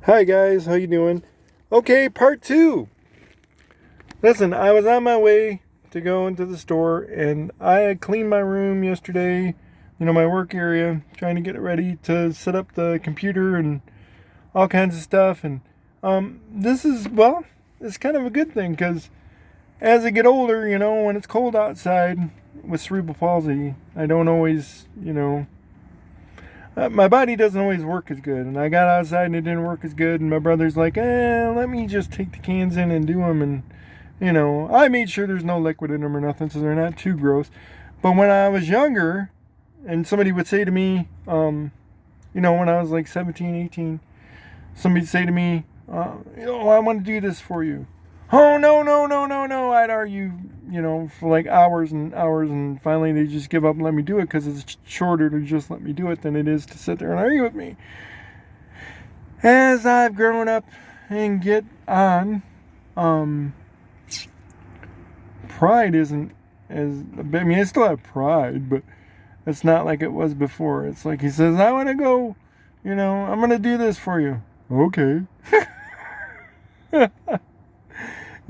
Hi guys, how you doing? Okay, part two. Listen, I was on my way to go into the store and I had cleaned my room yesterday, my work area, trying to get it ready to set up the computer and all kinds of stuff. And this is, well, it's kind of a good thing because as I get older, when it's cold outside with cerebral palsy, I don't always, my body doesn't always work as good. And I got outside and it didn't work as good. And my brother's like, let me just take the cans in and do them. And, I made sure there's no liquid in them or nothing so they're not too gross. But when I was younger, and somebody would say to me, when I was like 17, 18, somebody'd say to me, I want to do this for you. Oh, no, no, no, no, no. I'd argue, for like hours and hours. And finally they just give up and let me do it because it's shorter to just let me do it than it is to sit there and argue with me. As I've grown up and get on, pride isn't as, I still have pride, but it's not like it was before. It's like he says, I want to go, I'm going to do this for you. Okay.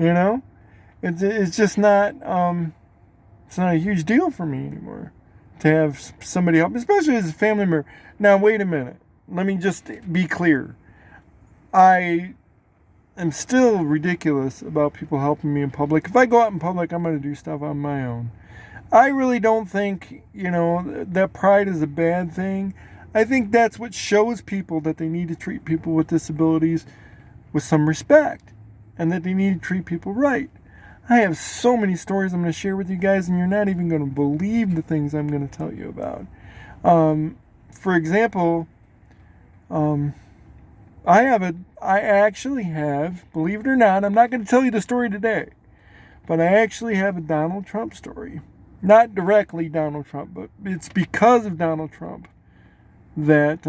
You know, it's just not it's not a huge deal for me anymore to have somebody help, especially as a family member. Now wait a minute, let me just be clear. I am still ridiculous about people helping me in public. If I go out in public, I'm going to do stuff on my own. I really don't think that pride is a bad thing. I think that's what shows people that they need to treat people with disabilities with some respect and that they need to treat people right. I have so many stories I'm going to share with you guys, and you're not even going to believe the things I'm going to tell you about. For example, I actually have, believe it or not, I'm not going to tell you the story today, but I actually have a Donald Trump story. Not directly Donald Trump, but it's because of Donald Trump that,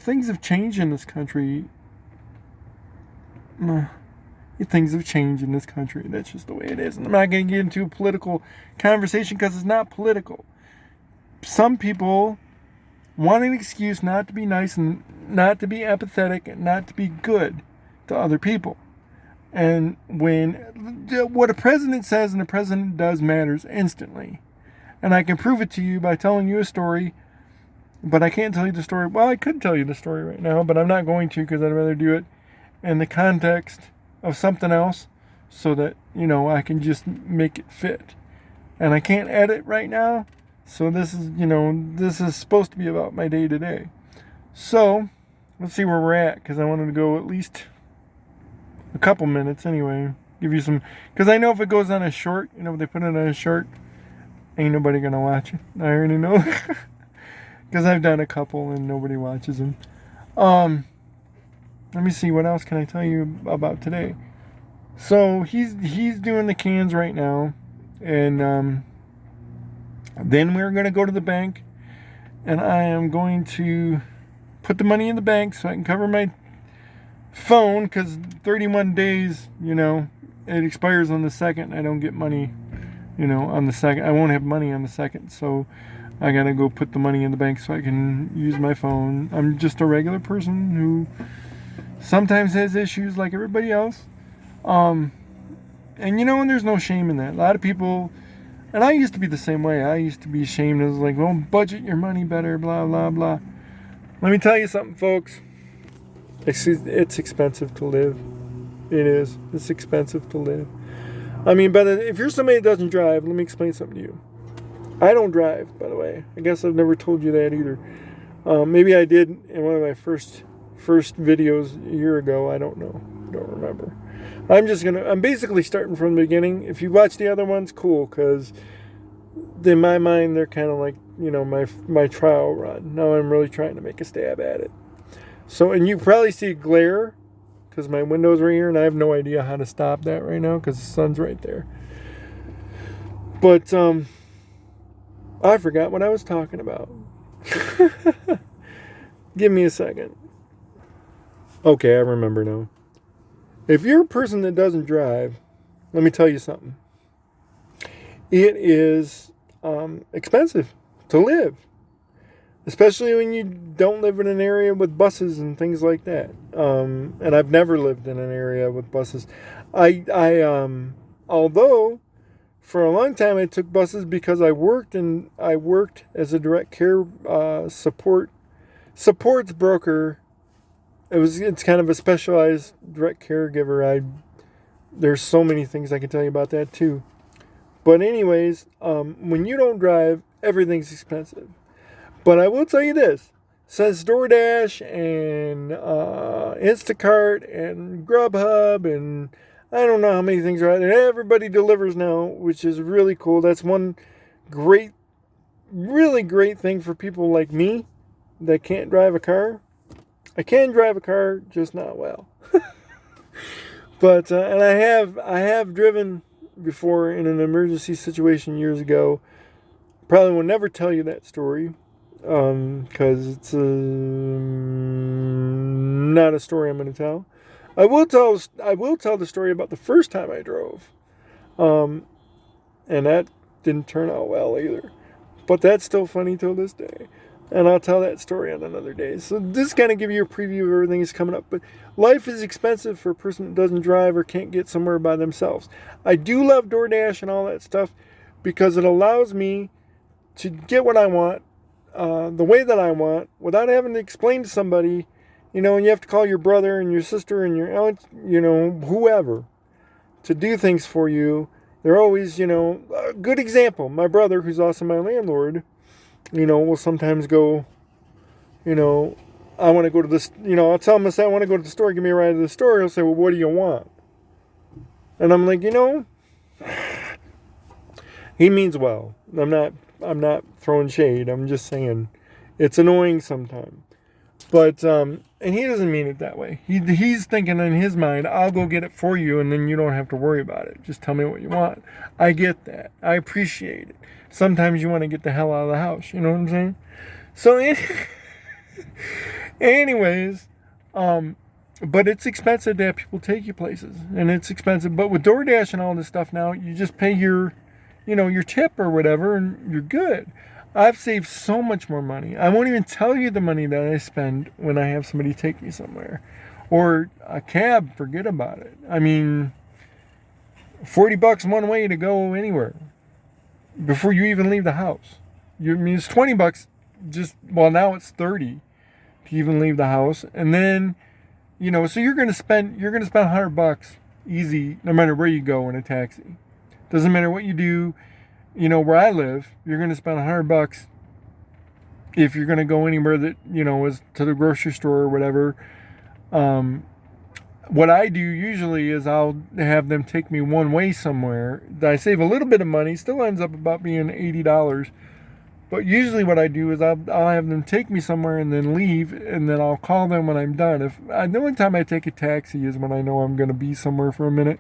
things have changed in this country. Things have changed in this country. That's just the way it is. And I'm not going to get into a political conversation because it's not political. Some people want an excuse not to be nice and not to be empathetic and not to be good to other people. And when what a president says and a president does matters instantly. And I can prove it to you by telling you a story, but I can't tell you the story. Well, I could tell you the story right now, but I'm not going to because I'd rather do it in the context of something else so that, I can just make it fit. And I can't edit right now, so this is supposed to be about my day to day. So, let's see where we're at, because I wanted to go at least a couple minutes anyway. Give you some, because I know if it goes on a short, if they put it on a short, ain't nobody gonna watch it. I already know. Because I've done a couple and nobody watches them. Let me see, what else can I tell you about today? So he's doing the cans right now, and then we're going to go to the bank, and I am going to put the money in the bank so I can cover my phone, because 31 days, it expires on the 2nd. I don't get money, on the 2nd. I won't have money on the 2nd, so I got to go put the money in the bank so I can use my phone. I'm just a regular person who sometimes has issues like everybody else. And there's no shame in that. A lot of people, and I used to be the same way. I used to be ashamed. I was like, well, budget your money better, blah, blah, blah. Let me tell you something, folks. It's expensive to live. It is. It's expensive to live. But if you're somebody that doesn't drive, let me explain something to you. I don't drive, by the way. I guess I've never told you that either. Maybe I did in one of my first videos a year ago. I don't know. Don't remember. I'm basically starting from the beginning. If you watch the other ones, cool, because in my mind, they're kind of like, my trial run. Now I'm really trying to make a stab at it. So, and you probably see glare, because my window's right here, and I have no idea how to stop that right now, because the sun's right there. But, I forgot what I was talking about. Give me a second. Okay, I remember now. If you're a person that doesn't drive, let me tell you something. It is expensive to live. especially when you don't live in an area with buses and things like that. And I've never lived in an area with buses. Although for a long time I took buses because I worked as a direct care supports broker. It's kind of a specialized direct caregiver. There's so many things I can tell you about that too. But anyways, when you don't drive, everything's expensive. But I will tell you this, since DoorDash and Instacart and Grubhub and I don't know how many things are out there, everybody delivers now, which is really cool. That's one really great thing for people like me that can't drive a car. I can drive a car, just not well. But and I have driven before in an emergency situation years ago. Probably will never tell you that story because it's not a story I'm going to tell. I will tell the story about the first time I drove, and that didn't turn out well either. But that's still funny till this day. And I'll tell that story on another day. So this kind of give you a preview of everything that's coming up. But life is expensive for a person that doesn't drive or can't get somewhere by themselves. I do love DoorDash and all that stuff because it allows me to get what I want, the way that I want, without having to explain to somebody, and you have to call your brother and your sister and your aunt, whoever, to do things for you. They're always, a good example. My brother, who's also my landlord, will sometimes go, I want to go to this, I'll tell him, I want to go to the store, give me a ride to the store. He'll say, well, what do you want? And I'm like, he means well. I'm not throwing shade. I'm just saying it's annoying sometimes. But, and he doesn't mean it that way. He's thinking in his mind, I'll go get it for you and then you don't have to worry about it. Just tell me what you want. I get that. I appreciate it. Sometimes you want to get the hell out of the house. You know what I'm saying? So anyways, but it's expensive to have people take you places. And it's expensive. But with DoorDash and all this stuff now, you just pay your tip or whatever and you're good. I've saved so much more money. I won't even tell you the money that I spend when I have somebody take me somewhere. Or a cab, forget about it. I mean, $40 one way to go anywhere before you even leave the house. It's $20 now it's $30 to even leave the house. And then, so you're going to spend $100 easy no matter where you go in a taxi. Doesn't matter what you do. Where I live, you're going to spend $100 if you're going to go anywhere that, is to the grocery store or whatever. What I do usually is I'll have them take me one way somewhere. I save a little bit of money, still ends up about being $80. But usually what I do is I'll have them take me somewhere and then leave, and then I'll call them when I'm done. The only time I take a taxi is when I know I'm going to be somewhere for a minute.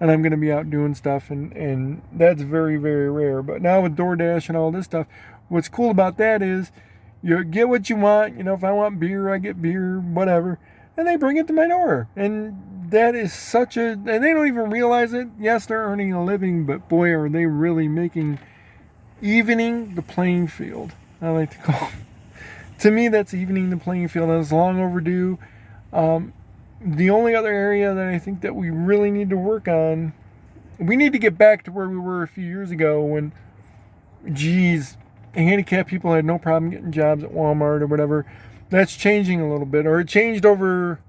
And I'm going to be out doing stuff, and that's very, very rare. But now with DoorDash and all this stuff, what's cool about that is you get what you want. If I want beer, I get beer, whatever. And they bring it to my door. And that is and they don't even realize it. Yes, they're earning a living, but boy, are they really evening the playing field, I like to call it. To me, that's evening the playing field, and it's long overdue. The only other area that I think that we really need to work on, we need to get back to where we were a few years ago when, handicapped people had no problem getting jobs at Walmart or whatever. That's changing a little bit, or it changed over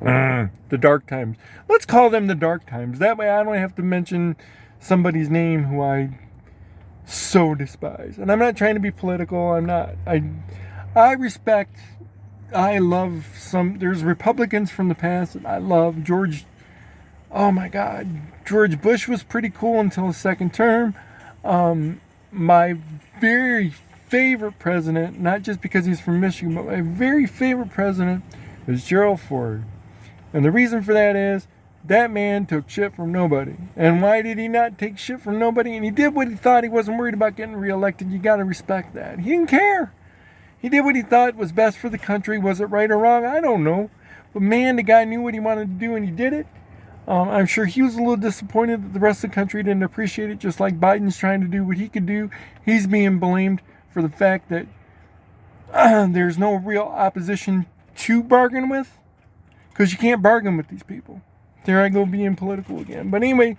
the dark times. Let's call them the dark times. That way I don't have to mention somebody's name who I so despise. And I'm not trying to be political. I'm not. I respect... I love there's Republicans from the past that I love. George Bush was pretty cool until his second term. My very favorite president, not just because he's from Michigan, but my very favorite president is Gerald Ford. And the reason for that is that man took shit from nobody. And why did he not take shit from nobody? And he did what he thought. He wasn't worried about getting reelected. You got to respect that. He didn't care. He did what he thought was best for the country. Was it right or wrong? I don't know. But man, the guy knew what he wanted to do and he did it. I'm sure he was a little disappointed that the rest of the country didn't appreciate it, just like Biden's trying to do what he could do. He's being blamed for the fact that there's no real opposition to bargain with, because you can't bargain with these people. There I go being political again. But anyway,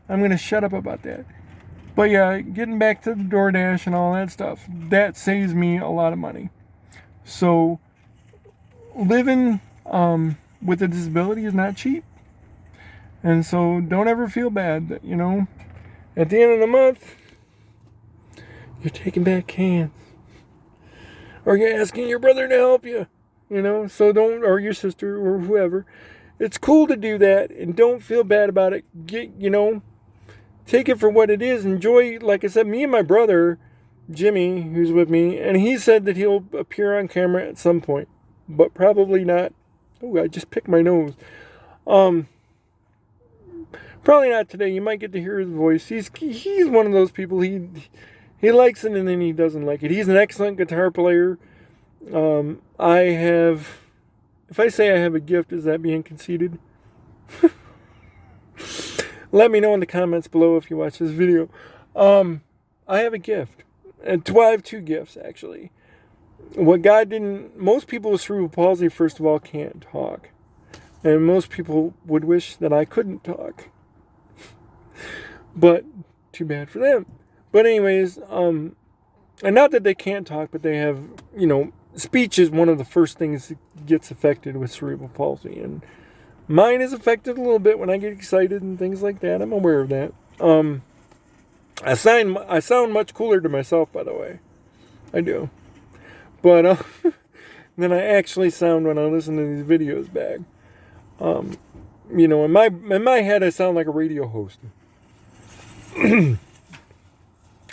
I'm going to shut up about that. But yeah, getting back to the DoorDash and all that stuff, that saves me a lot of money. So living with a disability is not cheap. And so don't ever feel bad that, at the end of the month, you're taking back cans. Or you're asking your brother to help you, so don't, or your sister or whoever. It's cool to do that and don't feel bad about it. Take it for what it is. Enjoy, like I said, me and my brother, Jimmy, who's with me, and he said that he'll appear on camera at some point, but probably not. Oh, I just picked my nose. Probably not today. You might get to hear his voice. He's one of those people. He likes it and then he doesn't like it. He's an excellent guitar player. If I say I have a gift, is that being conceited? Let me know in the comments below if you watch this video. I have a gift. And I have two gifts, actually. Most people with cerebral palsy, first of all, can't talk. And most people would wish that I couldn't talk. But too bad for them. But anyways, and not that they can't talk, but they have, speech is one of the first things that gets affected with cerebral palsy. And mine is affected a little bit when I get excited and things like that. I'm aware of that. I sound much cooler to myself, by the way. I do. But than I actually sound when I listen to these videos back. In my head, I sound like a radio host.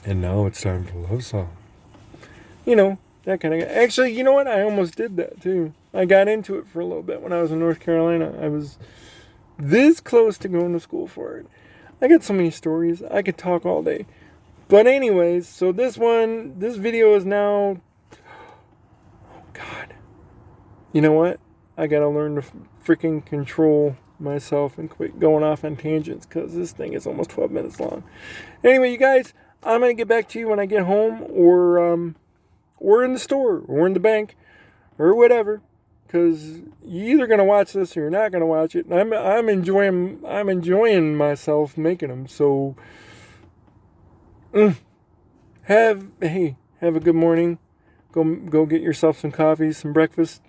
And now it's time for love song. That kind of guy. Actually, you know what? I almost did that too. I got into it for a little bit when I was in North Carolina. I was this close to going to school for it. I got so many stories. I could talk all day. But anyways, so this video is now... Oh, God. You know what? I got to learn to freaking control myself and quit going off on tangents because this thing is almost 12 minutes long. Anyway, you guys, I'm going to get back to you when I get home or in the store or in the bank or whatever, because you're either going to watch this or you're not going to watch it. And I'm enjoying myself making them. So have a good morning. Go get yourself some coffee, some breakfast,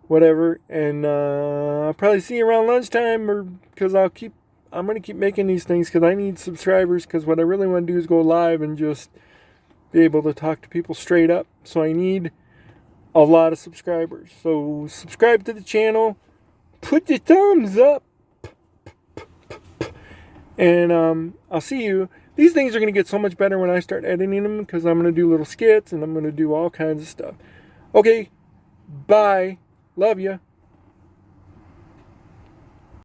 whatever, and I'll probably see you around lunchtime, or because I'm going to keep making these things because I need subscribers, because what I really want to do is go live and just be able to talk to people straight up. So I need a lot of subscribers. So subscribe to the channel, put your thumbs up, and I'll see you. These things are going to get so much better when I start editing them, because I'm going to do little skits and I'm going to do all kinds of stuff. Okay, bye. Love ya.